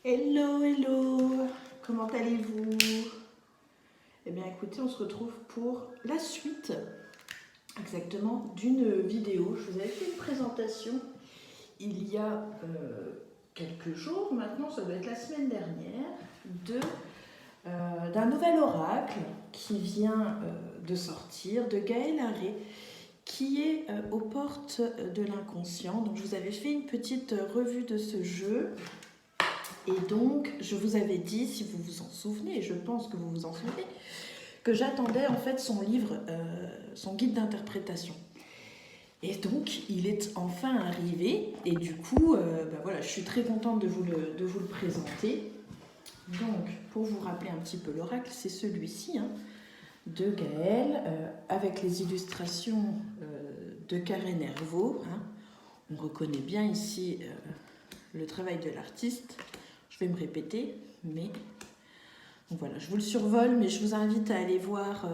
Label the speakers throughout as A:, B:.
A: Hello, hello, comment allez-vous? Eh bien écoutez, on se retrouve pour la suite exactement d'une vidéo. Je vous avais fait une présentation il y a quelques jours, maintenant ça doit être la semaine dernière, d'un nouvel oracle qui vient de sortir, de Gaël Haré, qui est aux portes de l'inconscient. Donc je vous avais fait une petite revue de ce jeu. Et donc, je vous avais dit, si vous vous en souvenez, et je pense que vous vous en souvenez, que j'attendais en fait son livre, son guide d'interprétation. Et donc, il est enfin arrivé, et du coup, voilà, je suis très contente de vous le présenter. Donc, pour vous rappeler un petit peu l'oracle, c'est celui-ci, hein, de Gaël, avec les illustrations de Karen Hervaux. Hein. On reconnaît bien ici le travail de l'artiste. Je vais me répéter, mais donc voilà, je vous le survole, mais je vous invite à aller voir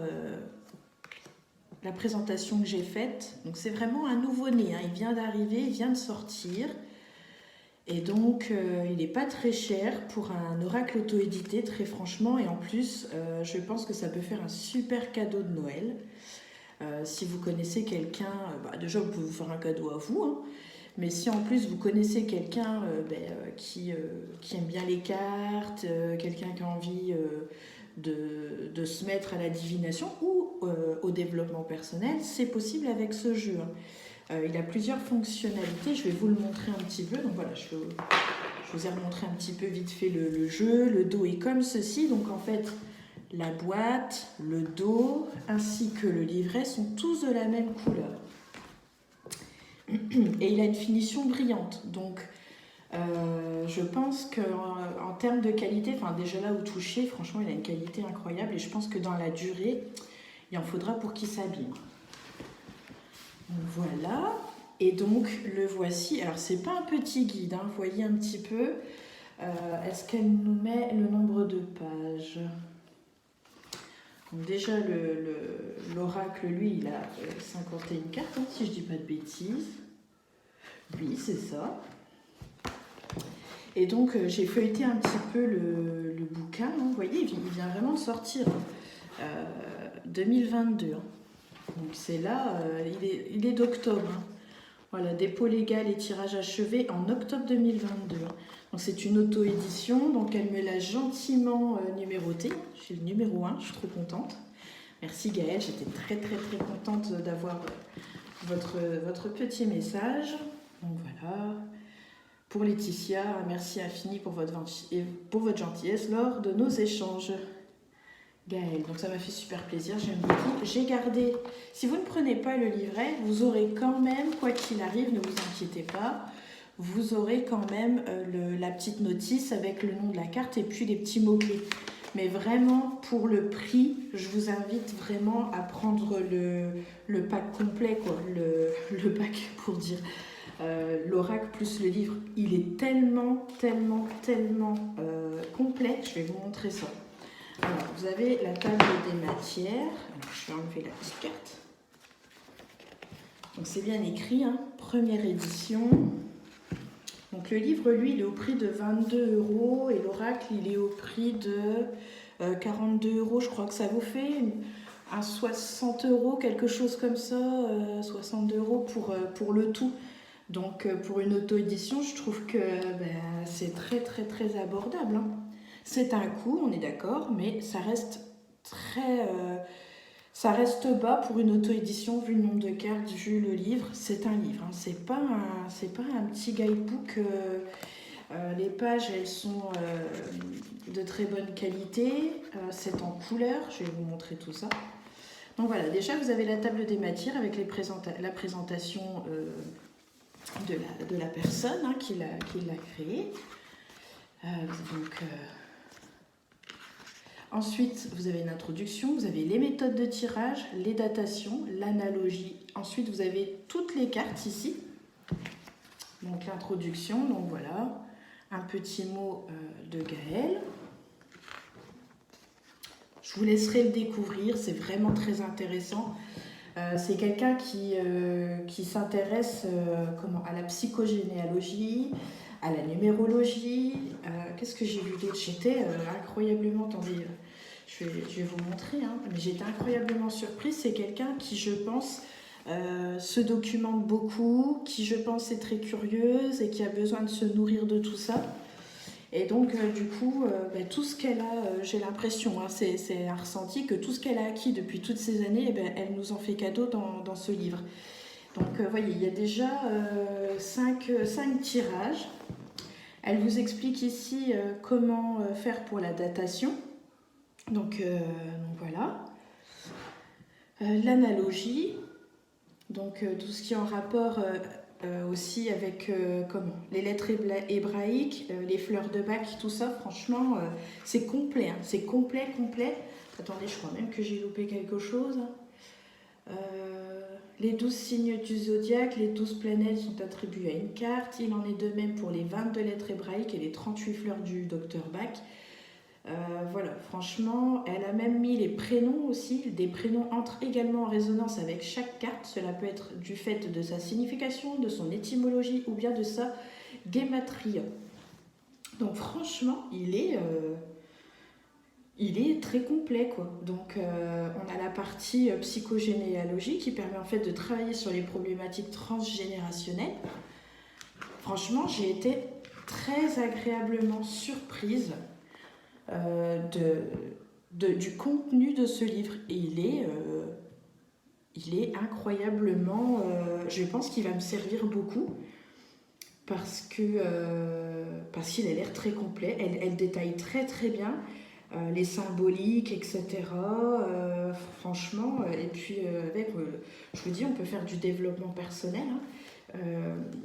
A: la présentation que j'ai faite. Donc c'est vraiment un nouveau-né, hein. Il vient d'arriver, il vient de sortir, et donc il n'est pas très cher pour un oracle auto-édité, très franchement, et en plus, je pense que ça peut faire un super cadeau de Noël. Si vous connaissez quelqu'un, déjà vous pouvez vous faire un cadeau à vous, hein. Mais si en plus vous connaissez quelqu'un qui aime bien les cartes, quelqu'un qui a envie de se mettre à la divination ou au développement personnel, c'est possible avec ce jeu. Il a plusieurs fonctionnalités, je vais vous le montrer un petit peu. Donc voilà, je vous ai remontré un petit peu vite fait le jeu. Le dos est comme ceci, donc en fait la boîte, le dos ainsi que le livret sont tous de la même couleur. Et il a une finition brillante, donc je pense qu'en termes de qualité, enfin déjà là au toucher, franchement il a une qualité incroyable, et je pense que dans la durée, il en faudra pour qu'il s'abîme. Voilà, et donc le voici. Alors c'est pas un petit guide, hein, vous voyez un petit peu. Est-ce qu'elle nous met le nombre de pages? Donc déjà l'oracle, lui, il a 51 cartes, hein, si je dis pas de bêtises. Oui, c'est ça. Et donc j'ai feuilleté un petit peu le bouquin, hein. Vous voyez, il vient vraiment de sortir, 2022. Hein. Donc c'est là, il est d'octobre. Hein. Voilà, dépôt légal et tirage achevé en octobre 2022. Hein. Donc c'est une auto-édition, donc elle me l'a gentiment numéroté. Je suis le numéro 1, je suis trop contente. Merci Gaëlle, j'étais très très très contente d'avoir votre petit message. Donc voilà. Pour Laetitia, merci infini pour votre gentillesse lors de nos échanges. Gaëlle, donc ça m'a fait super plaisir, j'aime beaucoup. J'ai gardé, si vous ne prenez pas le livret, vous aurez quand même, quoi qu'il arrive, ne vous inquiétez pas, vous aurez quand même la petite notice avec le nom de la carte et puis les petits mots-clés. Mais vraiment, pour le prix, je vous invite vraiment à prendre le pack complet, quoi, le pack pour dire. L'oracle plus le livre, il est tellement complet. Je vais vous montrer ça. Alors, vous avez la table des matières. Alors, je vais enlever la petite carte. Donc c'est bien écrit, hein, première édition. Donc le livre, lui, il est au prix de 22 € et l'oracle, il est au prix de 42 €. Je crois que ça vous fait un 60 €, quelque chose comme ça, 62 € pour le tout. Donc pour une auto-édition, je trouve que c'est très abordable. Hein. C'est un coût, on est d'accord, mais ça reste ça reste bas pour une auto-édition vu le nombre de cartes, vu le livre. C'est un livre, hein. C'est pas un petit guidebook. Les pages, elles sont de très bonne qualité. C'est en couleur, je vais vous montrer tout ça. Donc voilà, déjà vous avez la table des matières avec la présentation de la personne, hein, qui l'a créé. Ensuite, vous avez une introduction, vous avez les méthodes de tirage, les datations, l'analogie. Ensuite, vous avez toutes les cartes ici. Donc l'introduction, donc voilà, un petit mot de Gaël. Je vous laisserai le découvrir, c'est vraiment très intéressant. C'est quelqu'un qui s'intéresse à la psychogénéalogie, à la numérologie. Qu'est-ce que j'ai vu d'autre? J'étais incroyablement... Attendez, je vais vous montrer, hein, mais j'étais incroyablement surprise. C'est quelqu'un qui, je pense, se documente beaucoup, qui, je pense, est très curieuse et qui a besoin de se nourrir de tout ça. Et donc, du coup, tout ce qu'elle a, j'ai l'impression, hein, c'est un ressenti, que tout ce qu'elle a acquis depuis toutes ces années, elle nous en fait cadeau dans ce livre. Donc, vous voyez, il y a déjà 5 tirages. Elle vous explique ici comment faire pour la datation. Donc voilà. L'analogie, donc tout ce qui est en rapport aussi avec les lettres hébraïques, les fleurs de Bach, tout ça, franchement, c'est complet, hein, c'est complet. Attendez, je crois même que j'ai loupé quelque chose. Les 12 signes du zodiaque, les 12 planètes sont attribuées à une carte. Il en est de même pour les 22 lettres hébraïques et les 38 fleurs du docteur Bach. Voilà, franchement, elle a même mis les prénoms aussi. Des prénoms entrent également en résonance avec chaque carte. Cela peut être du fait de sa signification, de son étymologie ou bien de sa guématria. Donc franchement, il est très complet, quoi. Donc on a la partie psychogénéalogie qui permet en fait de travailler sur les problématiques transgénérationnelles. Franchement, j'ai été très agréablement surprise du contenu de ce livre. Et il est incroyablement... je pense qu'il va me servir beaucoup parce qu'il a l'air très complet. Elle détaille très bien les symboliques, etc. Franchement, et puis je vous dis, on peut faire du développement personnel, hein.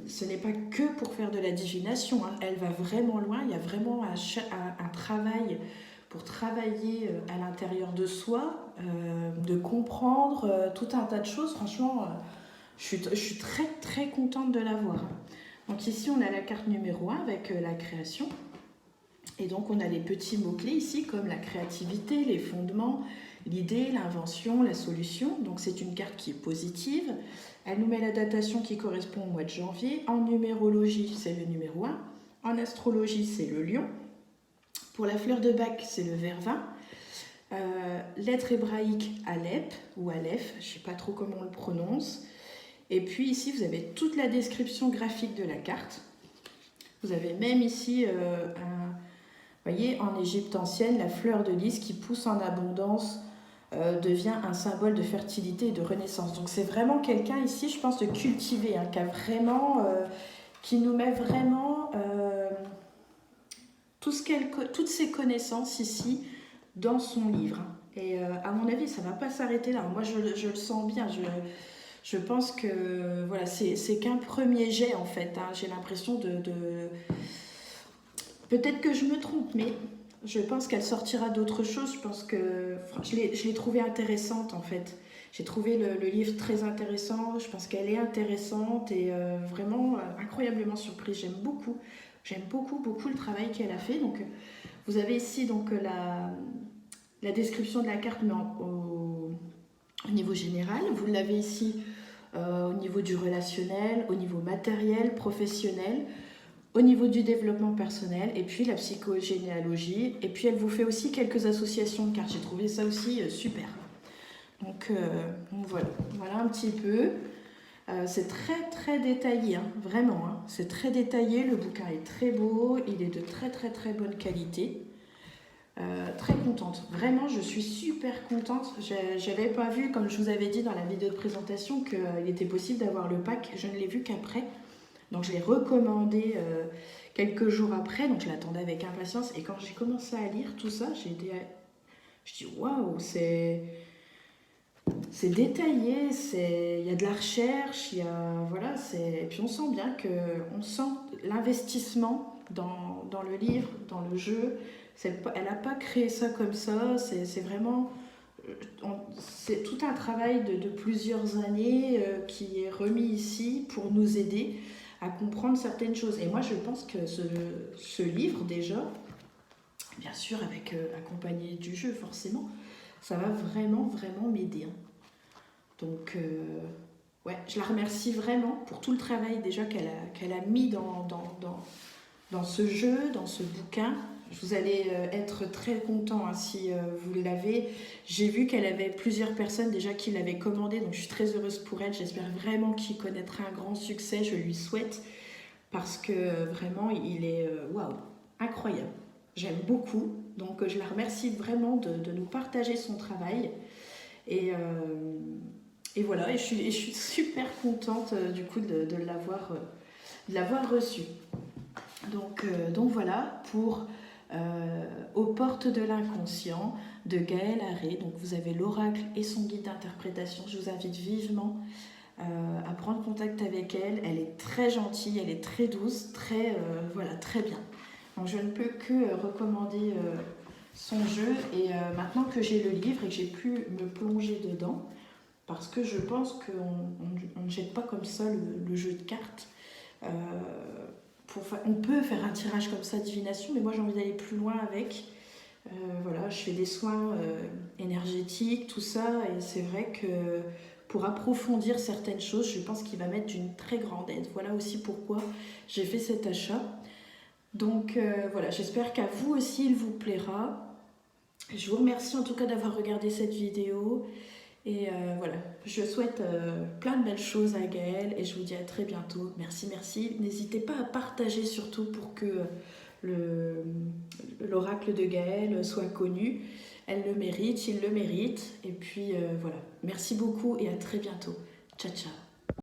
A: Ce n'est pas que pour faire de la divination, hein. Elle va vraiment loin. Il y a vraiment un travail pour travailler à l'intérieur de soi, de comprendre tout un tas de choses. Franchement, je suis très contente de l'avoir. Donc ici, on a la carte numéro 1 avec la création. Et donc, on a les petits mots-clés ici, comme la créativité, les fondements, l'idée, l'invention, la solution. Donc, c'est une carte qui est positive. Elle nous met la datation qui correspond au mois de janvier. En numérologie, c'est le numéro 1. En astrologie, c'est le lion. Pour la fleur de Bach, c'est le vervin. Lettre hébraïque, Alep ou Aleph, je ne sais pas trop comment on le prononce. Et puis ici, vous avez toute la description graphique de la carte. Vous avez même ici vous voyez, en Égypte ancienne, la fleur de lys qui pousse en abondance devient un symbole de fertilité et de renaissance. Donc c'est vraiment quelqu'un ici, je pense, de cultivé, hein, qui nous met vraiment toutes ses connaissances ici dans son livre. Et à mon avis, ça ne va pas s'arrêter là. Moi, je le sens bien. Je pense que voilà, c'est qu'un premier jet en fait, hein. J'ai l'impression peut-être que je me trompe, mais je pense qu'elle sortira d'autres choses. Je pense que je l'ai trouvée intéressante en fait. J'ai trouvé le livre très intéressant. Je pense qu'elle est intéressante et vraiment incroyablement surprise. J'aime beaucoup le travail qu'elle a fait. Donc, vous avez ici donc la description de la carte mais au niveau général. Vous l'avez ici au niveau du relationnel, au niveau matériel, professionnel, au niveau du développement personnel, et puis la psychogénéalogie. Et puis elle vous fait aussi quelques associations de cartes. J'ai trouvé ça aussi super. Donc voilà un petit peu. C'est très détaillé, hein, vraiment. Hein. C'est très détaillé, le bouquin est très beau, il est de très bonne qualité. Très contente, vraiment je suis super contente. J'avais pas vu, comme je vous avais dit dans la vidéo de présentation, qu'il était possible d'avoir le pack. Je ne l'ai vu qu'après, donc je l'ai recommandé quelques jours après, donc je l'attendais avec impatience. Et quand j'ai commencé à lire tout ça, je dis waouh, c'est détaillé, il y a de la recherche, voilà, et puis on sent bien l'investissement dans le livre, dans le jeu. Elle n'a pas créé ça comme ça, c'est vraiment... C'est tout un travail de plusieurs années qui est remis ici pour nous aider à comprendre certaines choses. Et moi, je pense que ce livre, déjà, bien sûr, accompagné du jeu, forcément, ça va vraiment m'aider. Hein. Donc, ouais, je la remercie vraiment pour tout le travail déjà qu'elle a mis dans dans ce jeu, dans ce bouquin. Vous allez être très content hein, si vous l'avez. J'ai vu qu'elle avait plusieurs personnes déjà qui l'avaient commandé, donc je suis très heureuse pour elle. J'espère vraiment qu'il connaîtra un grand succès, je lui souhaite, parce que vraiment, il est waouh, incroyable. J'aime beaucoup, donc je la remercie vraiment de nous partager son travail. Et, voilà, et je suis super contente du coup de l'avoir reçu. Donc voilà pour Aux portes de l'inconscient de Gaëlle Haré. Donc vous avez l'oracle et son guide d'interprétation. Je vous invite vivement à prendre contact avec elle. Elle est très gentille, elle est très douce, très bien. Donc je ne peux que recommander son jeu. Et maintenant que j'ai le livre et que j'ai pu me plonger dedans, parce que je pense qu'on ne jette pas comme ça le jeu de cartes. On peut faire un tirage comme ça, divination, mais moi j'ai envie d'aller plus loin avec. Voilà, je fais des soins énergétiques, tout ça, et c'est vrai que pour approfondir certaines choses, je pense qu'il va m'être d'une très grande aide. Voilà aussi pourquoi j'ai fait cet achat. Donc voilà, j'espère qu'à vous aussi il vous plaira. Je vous remercie en tout cas d'avoir regardé cette vidéo. Et voilà, je souhaite plein de belles choses à Gaëlle et je vous dis à très bientôt. Merci, merci. N'hésitez pas à partager surtout pour que l'oracle de Gaëlle soit connu. Elle le mérite, il le mérite. Et puis voilà, merci beaucoup et à très bientôt. Ciao, ciao.